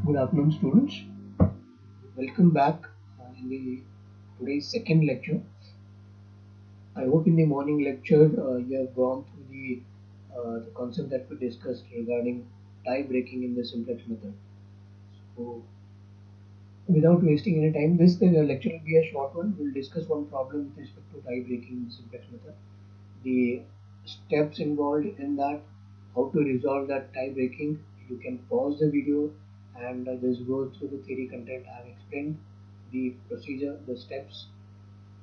Good afternoon, students. Welcome back in the today's second lecture. I hope in the morning lecture you have gone through the concept that we discussed regarding tie breaking in the simplex method. So, without wasting any time, this lecture will be a short one. We'll discuss one problem with respect to tie breaking in the simplex method, the steps involved in that, how to resolve that tie breaking. You can pause the video and just go through the theory content I have explained, the procedure, the steps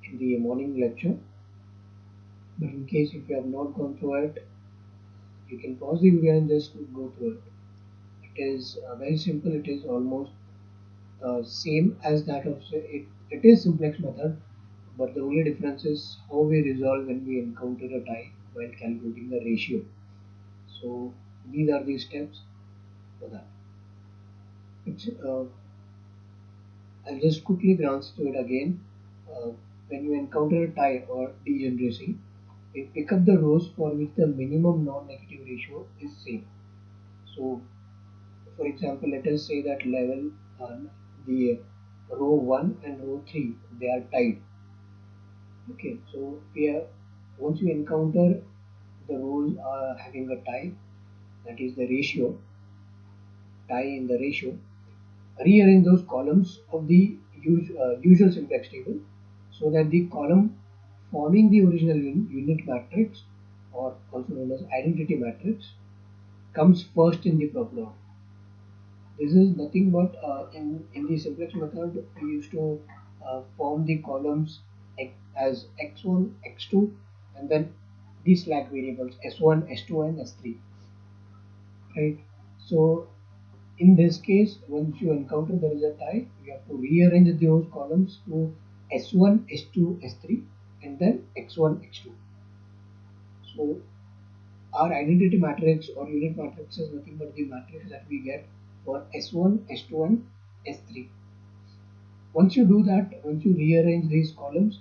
in the morning lecture. But in case if you have not gone through it, you can pause the video and just go through it. It is very simple. It is almost same as that of it is simplex method, but the only difference is how we resolve when we encounter a tie while calculating the ratio. So these are the steps for that. I'll just quickly glance through it again. Uh, when you encounter a tie or degeneracy, we pick up the rows for which the minimum non-negative ratio is same. So, for example, let us say that level the row 1 and row 3 they are tied. Okay, so here once you encounter the rows are having a tie, that is the ratio, tie in the ratio, rearrange those columns of the usual simplex table so that the column forming the original unit matrix, or also known as identity matrix, comes first in the proper order. This is nothing but in the simplex method we used to form the columns as x1, x2, and then the slack variables s1, s2, and s3. Right. So in this case, once you encounter there is a tie, you have to rearrange those columns to S1, S2, S3, and then X1, X2. So our identity matrix or unit matrix is nothing but the matrix that we get for S1, S2, and S3. Once you do that, once you rearrange these columns,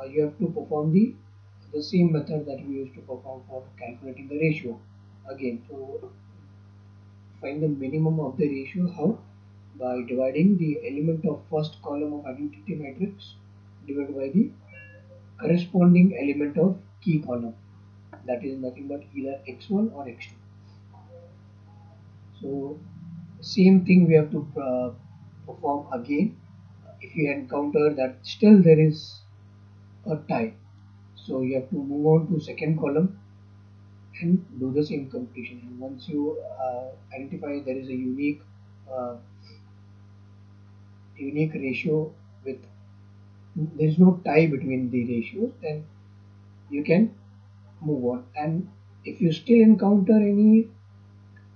you have to perform the same method that we used to perform for calculating the ratio. Again, so find the minimum of the ratio. How? By dividing the element of first column of identity matrix divided by the corresponding element of key column, that is nothing but either x1 or x2. So same thing we have to perform again if you encounter that still there is a tie. So you have to move on to second column and do the same computation. And once you identify there is a unique ratio with there is no tie between the ratios, then you can move on. And if you still encounter any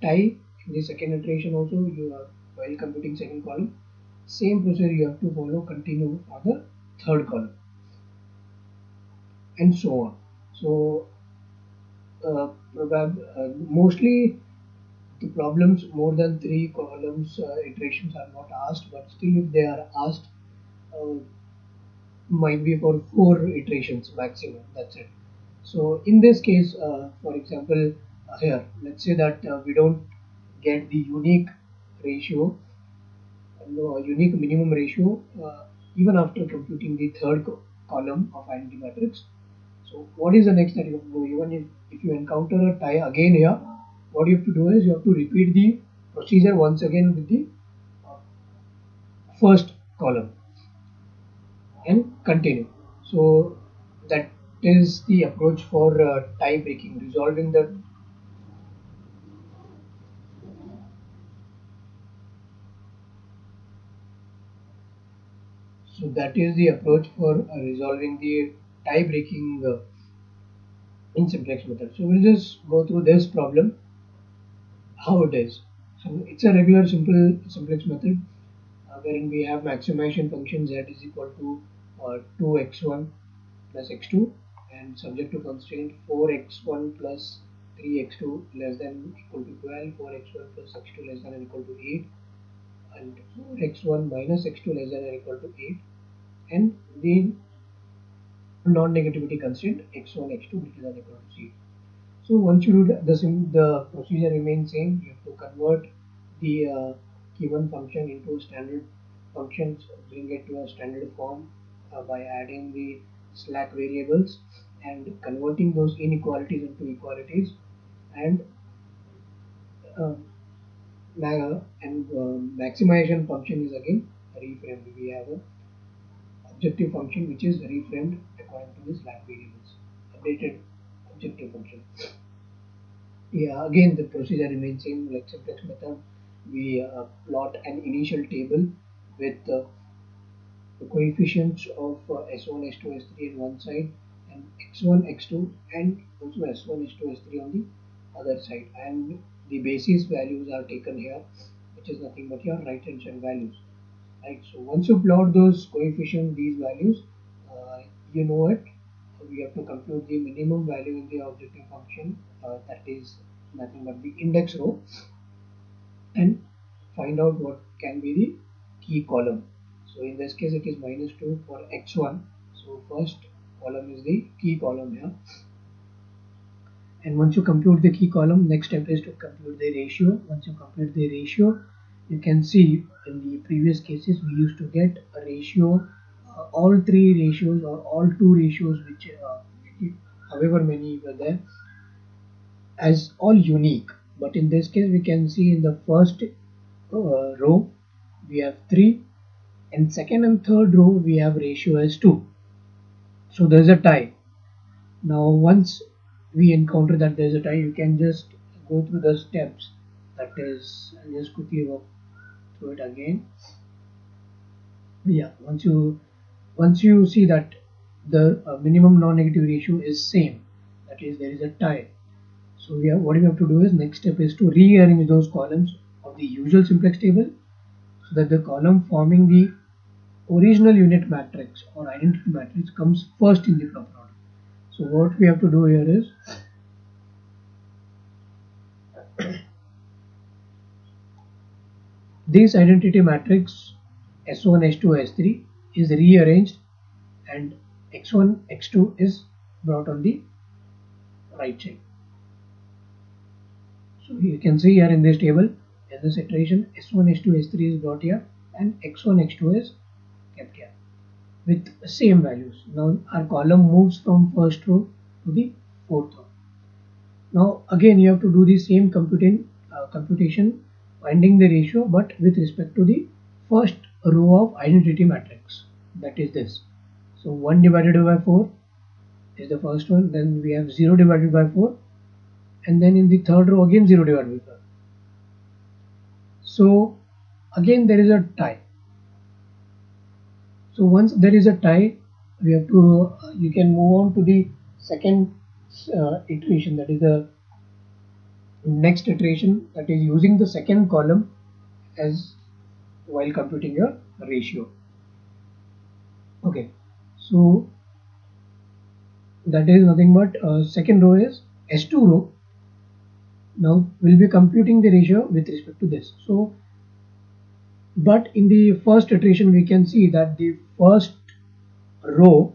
tie in the second iteration also, you are while computing second column, same procedure you have to follow, continue for the third column, and so on. So mostly the problems more than three columns iterations are not asked, but still if they are asked, uh, might be for four iterations maximum. That's it. So in this case, for example, here let's say that we don't get the unique ratio, no unique minimum ratio, even after computing the third column of identity matrix. So what is the next that you have to do? Even if you encounter a tie again here, what you have to do is you have to repeat the procedure once again with the uh, first column and continue. So that is the approach for tie breaking, resolving the. So that is the approach for resolving the tie breaking in simplex method. So we'll just go through this problem, how it is. So it's a regular simple simplex method wherein we have maximization function z is equal to 2x1 plus x2 and subject to constraint 4x1 plus 3x2 less than equal to 12, 4x1 plus x2 less than or equal to 8, and 4x1 minus x2 less than or equal to 8, and the non-negativity constraint x1, x2 greater than or equal to 0. So once you do the procedure remains same. You have to convert the given function into standard functions, bring it to a standard form by adding the slack variables and converting those inequalities into equalities, and uh, maximization function is again reframed. We have a objective function which is reframed according to the slack variables, updated objective function. Yeah, again the procedure remains same like simplex method. We plot an initial table with the coefficients of S1, S2, S3 on one side, and x1, x2, and also S1, S2, S3 on the other side. And the basis values are taken here, which is nothing but your right hand side values. Right. So once you plot those coefficients, these values, you know it. We have to compute the minimum value in the objective function, that is nothing but the index row, and find out what can be the key column. So in this case it is -2 for x1. So first column is the key column here. And once you compute the key column, next step is to compute the ratio. Once you compute the ratio, you can see in the previous cases we used to get a ratio, all three ratios or all two ratios, which however many were there, as all unique. But in this case we can see in the first row we have 3, and second and third row we have ratio as 2. So there's a tie. Now once we encounter that there's a tie, you can just go through the steps. That is, I'll just quickly walk through it again. Yeah, once you see that the minimum non-negative ratio is same, that is there is a tie. So what we have to do is, next step is to rearrange those columns of the usual simplex table so that the column forming the original unit matrix or identity matrix comes first in the proper order. So what we have to do here is, this identity matrix S1, S2, S3 is rearranged, and x1, x2 is brought on the right side. So you can see here in this table, in this iteration, S1, S2, S3 is brought here, and x1, x2 is kept here with same values. Now our column moves from first row to the fourth row. Now again you have to do the same computation, finding the ratio, but with respect to the first row of identity matrix, that is this. So 1 divided by 4 is the first one, then we have 0 divided by 4, and then in the third row again 0 divided by 4. So again there is a tie. So once there is a tie, we have to you can move on to the second iteration, that is the next iteration, that is using the second column as while computing your ratio. Okay, so that is nothing but second row is S2 row. Now we'll be computing the ratio with respect to this. So but in the first iteration we can see that the first row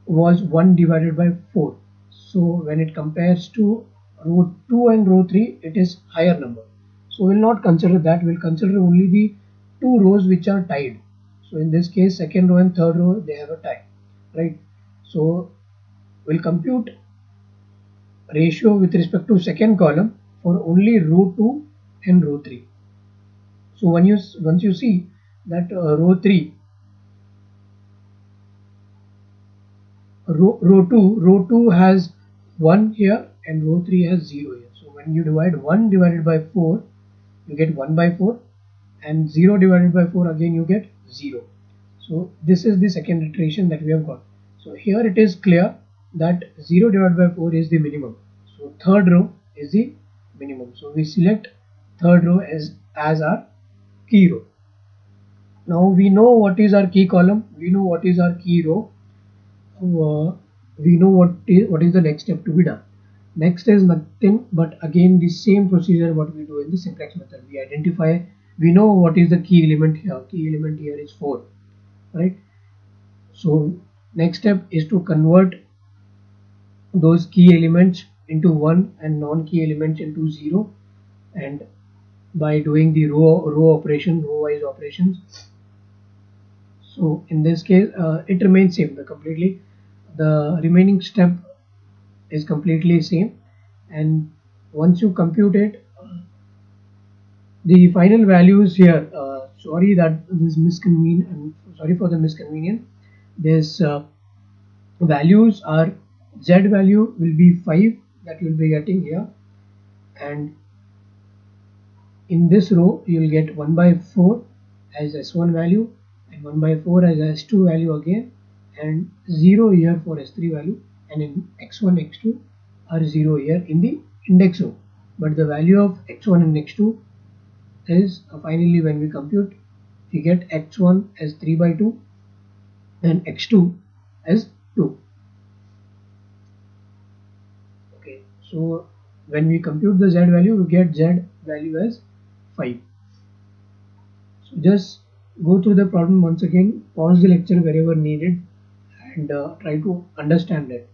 was 1 divided by 4. So when it compares to row 2 and row 3, it is higher number. So we'll not consider that, we'll consider only the two rows which are tied. So in this case second row and third row, they have a tie, right? So we'll compute ratio with respect to second column for only row 2 and row 3. So once you see that row 2 has 1 here and row 3 has 0 here. So when you divide 1 divided by 4, you get 1 by 4, and 0 divided by 4 again you get 0. So this is the second iteration that we have got. So here it is clear that 0 divided by 4 is the minimum. So third row is the minimum. So we select third row as our key row. Now we know what is our key column, we know what is our key row, we know what is the next step to be done. Next is nothing but again the same procedure what we do in the simplex method. We know what is the key element here. Key element here is 4, right? So next step is to convert those key elements into 1 and non-key elements into 0, and by doing the row wise operations. So in this case, it remains same. The remaining step is completely same, and once you compute it, the final values here. Sorry that this misconvenience. Sorry for the misconvenience. This values are z value will be 5 that you will be getting here, and in this row you will get 1 by 4 as s1 value and 1 by 4 as s2 value again, and 0 here for s3 value, and in x1 x2 are 0 here in the index row, but the value of x1 and x2 is finally when we compute we get x1 as 3 by 2 and x2 as 2. Okay, so when we compute the z value we get z value as 5. So just go through the problem once again, pause the lecture wherever needed, and try to understand it.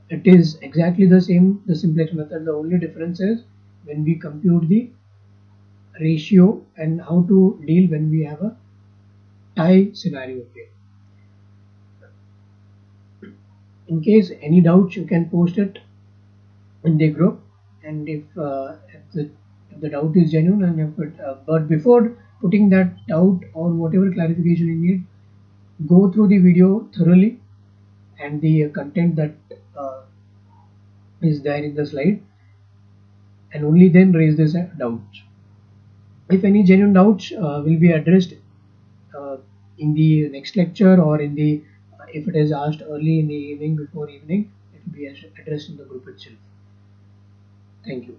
It is exactly the same, the simplex method. The only difference is when we compute the ratio and how to deal when we have a tie scenario here. In case any doubts, you can post it in the group, and if the doubt is genuine, and if it, but before putting that doubt or whatever clarification you need, go through the video thoroughly and the content that is there in the slide, and only then raise this doubt. If any genuine doubts will be addressed uh, in the next lecture, or in the if it is asked early in the evening before evening, it will be addressed in the group itself. Thank you.